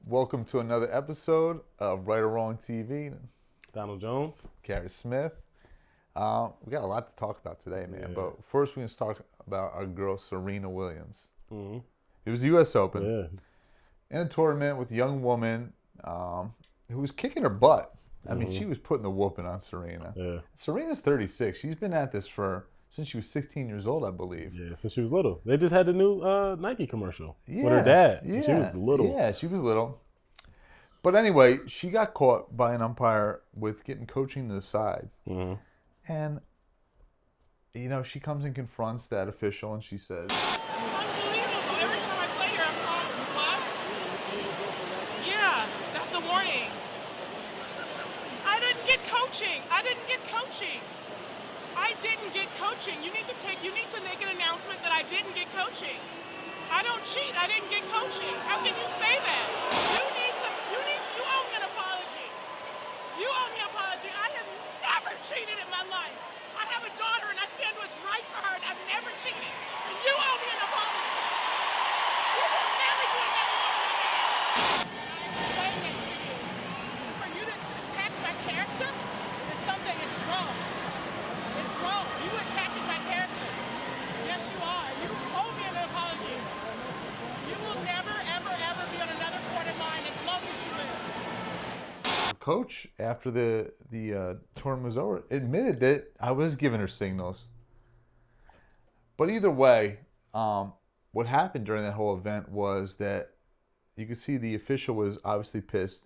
Welcome to another episode of Right or Wrong TV. Donald Jones. Gary Smith. We got a lot to talk about today, man. Yeah. But first, we're going to talk about our girl, Serena Williams. Mm-hmm. It was the U.S. Open. Yeah. In a tournament with a young woman who was kicking her butt. I mean, she was putting the whooping on Serena. Yeah. Serena's 36. She's been at this since she was 16 years old, I believe. Yeah, since she was little. They just had the new Nike commercial with her Yeah, dad. yeah, She was little. Yeah, she was little. But anyway, she got caught by an umpire with getting coaching to the side. Mm-hmm. And, she comes and confronts that official and she says, It's unbelievable. Every time I play here, I have problems. What? Yeah, that's a warning. I didn't get coaching. I didn't get coaching. You need to make an announcement that I didn't get coaching. I don't cheat. I didn't get coaching. How can you say that? You owe me an apology. You owe me an apology. I have never cheated in my life. I have a daughter and I stand what's right for her and I've never cheated. And you owe me an apology. You will never do another one of me. I explain it to you. For you to attack my character is something that's wrong. It's wrong. You attacking my character. Yes, you are. You owe me an apology. You will never, ever, ever be on another court of mine as long as you live. Coach, after the tournament was over, admitted that I was giving her signals. But either way, what happened during that whole event was that you could see the official was obviously pissed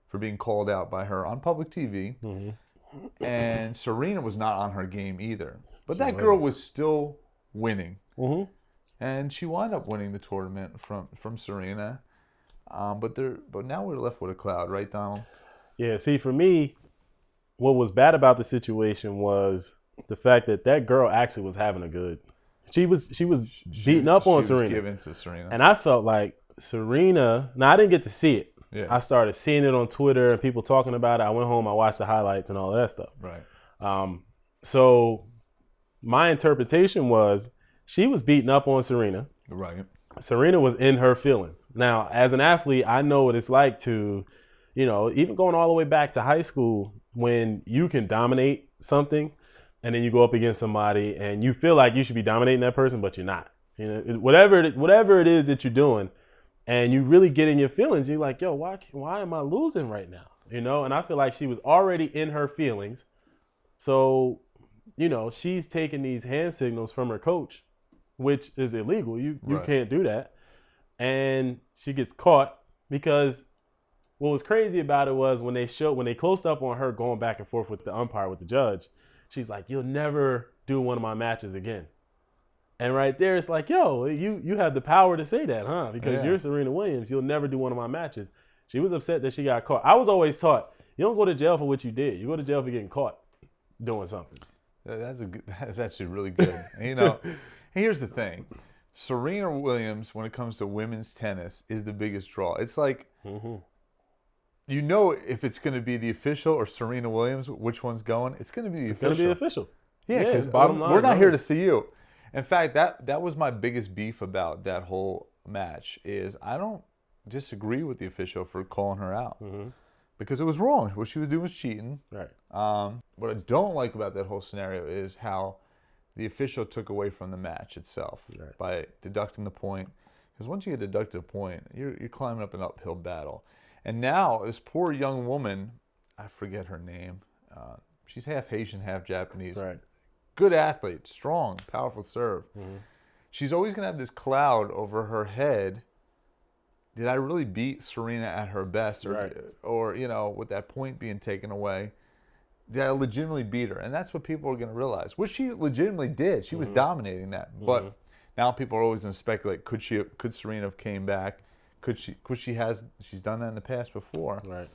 for being called out by her on public TV. Mm-hmm. And Serena was not on her game either. But that girl was still winning. Mm-hmm. And she wound up winning the tournament from Serena. But now we're left with a cloud, right, Donald? Yeah, see, for me, what was bad about the situation was the fact that girl actually was having a good. She was beating up on Serena. She was giving to Serena. And I felt like Serena. Now I didn't get to see it. Yeah. I started seeing it on Twitter and people talking about it. I went home, I watched the highlights and all that stuff. Right. So my interpretation was she was beating up on Serena. Right. Serena was in her feelings. Now, as an athlete, I know what it's like to, even going all the way back to high school, when you can dominate something and then you go up against somebody and you feel like you should be dominating that person, but you're not. Whatever it is that you're doing, and you really get in your feelings, you're like, yo, why am I losing right now? And I feel like she was already in her feelings. So, she's taking these hand signals from her coach, which is illegal. You Right. can't do that. And she gets caught because what was crazy about it was when they closed up on her going back and forth with the umpire, with the judge, she's like, you'll never do one of my matches again. And right there, it's like, yo, you have the power to say that, huh? Because you're Serena Williams. You'll never do one of my matches. She was upset that she got caught. I was always taught, you don't go to jail for what you did. You go to jail for getting caught doing something. That's actually really good. And, here's the thing. Serena Williams, when it comes to women's tennis, is the biggest draw. It's like, if it's going to be the official or Serena Williams, which one's going, it's going to be the official. It's going to be official. Yeah, because bottom line. We're not here to see you. In fact, that was my biggest beef about that whole match is I don't disagree with the official for calling her out because it was wrong. What she was doing was cheating. Right. What I don't like about that whole scenario is how the official took away from the match itself by deducting the point. Because once you get deducted a point, you're climbing up an uphill battle. And now this poor young woman, I forget her name. She's half Haitian, half Japanese. Right. Good athlete, strong, powerful serve. She's always going to have this cloud over her head. Did I really beat Serena at her best? Or with that point being taken away, did I legitimately beat her? And that's what people are going to realize, which she legitimately did. She was dominating that. But now people are always going to speculate, could Serena have came back? She's done that in the past before. Right.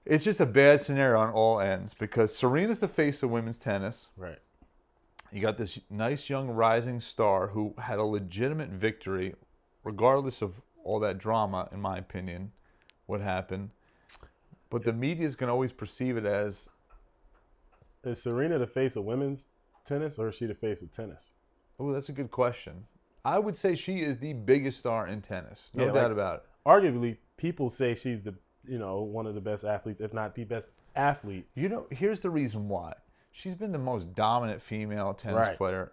It's just a bad scenario on all ends because Serena's the face of women's tennis. Right. You got this nice young rising star who had a legitimate victory, regardless of all that drama, in my opinion, what happened. But the media is going to always perceive it as... Is Serena the face of women's tennis or is she the face of tennis? Oh, that's a good question. I would say she is the biggest star in tennis. No doubt about it. arguably, people say she's one of the best athletes, if not the best athlete. Here's the reason why. She's been the most dominant female tennis player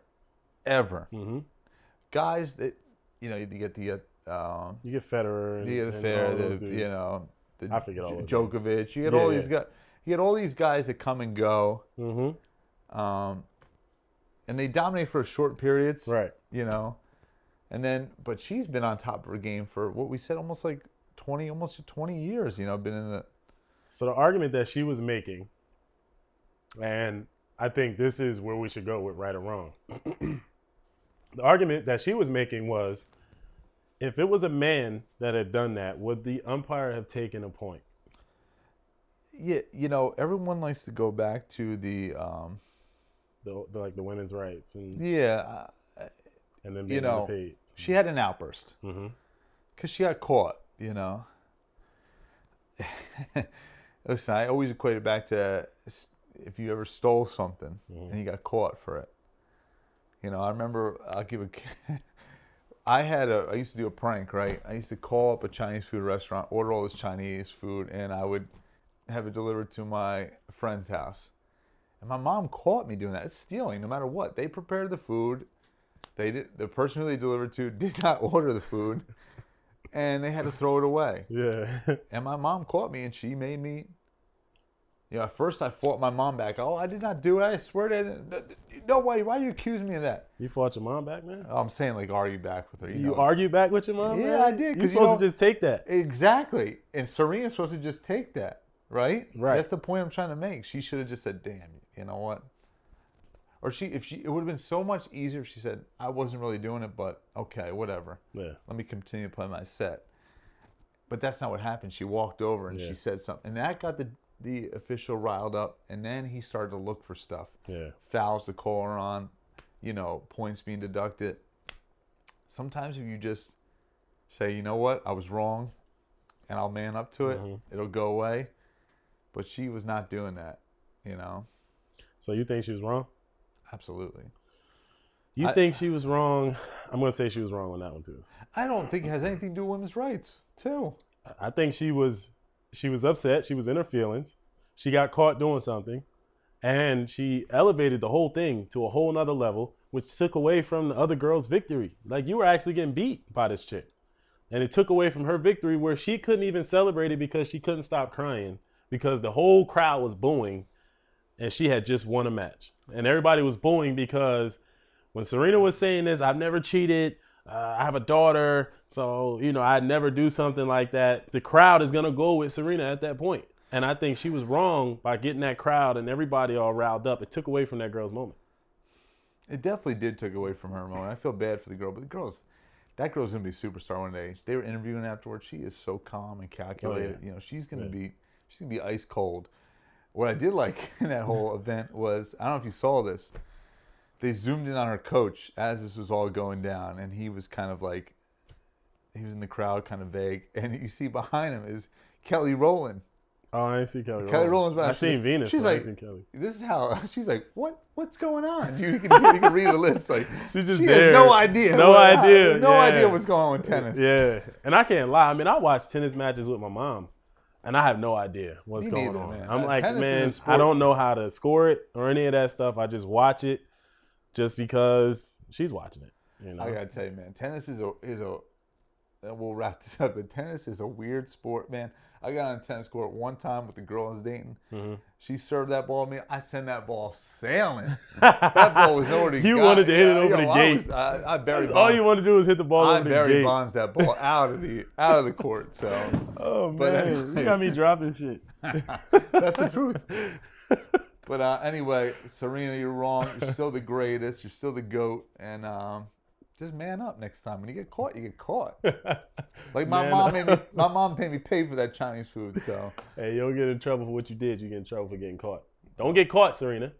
ever. Mm-hmm. Guys that, you get you get Federer, I forget all Djokovic. You get all these guys. You get all these guys that come and go. Mm-hmm. And they dominate for short periods. Right. And then, but she's been on top of her game for what we said almost 20 years. Been in the. So the argument that she was making, and I think this is where we should go with right or wrong. The argument that she was making was, if it was a man that had done that, would the umpire have taken a point? Yeah, everyone likes to go back to the women's rights and and then being underpaid. She had an outburst because she got caught. Listen, I always equate it back to if you ever stole something and you got caught for it. I remember I used to do a prank, right? I used to call up a Chinese food restaurant, order all this Chinese food, and I would have it delivered to my friend's house. And my mom caught me doing that. It's stealing, no matter what. They prepared the food. The person who they delivered to did not order the food, and they had to throw it away. Yeah. And my mom caught me, and she made me. At first I fought my mom back. Oh, I did not do it. I swear to you. No way. Why are you accusing me of that? You fought your mom back, man? I'm saying argue back with her. You argue back with your mom? Yeah, man? I did. You're supposed to just take that. Exactly. And Serena's supposed to just take that, right? Right. That's the point I'm trying to make. She should have just said, "Damn, you know what?" Or it would have been so much easier if she said, "I wasn't really doing it, but okay, whatever. Yeah. Let me continue to play my set." But that's not what happened. She walked over and she said something, and that got the official riled up, and then he started to look for stuff. Yeah. Fouls to call her on, points being deducted. Sometimes if you just say, "You know what, I was wrong," and I'll man up to it, it'll go away. But she was not doing that, So you think she was wrong? Absolutely. You think she was wrong? I'm going to say she was wrong on that one too. I don't think it has anything to do with women's rights, too. I think she was upset. She was in her feelings. She got caught doing something, and she elevated the whole thing to a whole nother level, which took away from the other girl's victory. Like, you were actually getting beat by this chick, and it took away from her victory where she couldn't even celebrate it because she couldn't stop crying because the whole crowd was booing, and she had just won a match. And everybody was booing because when Serena was saying this, "I've never cheated. I have a daughter, so, I'd never do something like that." The crowd is going to go with Serena at that point. And I think she was wrong by getting that crowd and everybody all riled up. It took away from that girl's moment. It definitely did take away from her moment. I feel bad for the girl, but that girl's going to be a superstar one day. They were interviewing afterwards. She is so calm and calculated. Oh, yeah. She's going to be ice cold. What I did like in that whole event was, I don't know if you saw this, they zoomed in on her coach as this was all going down, and he was kind of he was in the crowd, kind of vague, and you see behind him is Kelly Rowland. Oh, I didn't see Kelly Rowland. Kelly Rowland's behind. I've seen Venus. She's I like, ain't seen Kelly. This is how she's like, what's going on? You can read her lips. Like she's just she there. has no idea. No idea what's going on with tennis. Yeah, and I can't lie. I mean, I watch tennis matches with my mom, and I have no idea what's going on. Man. I'm like, man, I don't know how to score it or any of that stuff. I just watch it just because she's watching it. I gotta tell you, man, tennis is a. And we'll wrap this up. But tennis is a weird sport, man. I got on a tennis court one time with the girl I was dating. Mm-hmm. She served that ball to me. I sent that ball sailing. That ball was nowhere to go. You wanted to hit it over the gate. I Barry Bonds. All you want to do is hit the ball over the gate. I Barry Bonds that ball out of the court. So. Oh, man. Anyway. You got me dropping shit. That's the truth. But anyway, Serena, you're wrong. You're still the greatest. You're still the GOAT. And just man up next time. When you get caught, you get caught. Like my mom made me pay for that Chinese food. So hey, you don't get in trouble for what you did. You get in trouble for getting caught. Don't get caught, Serena.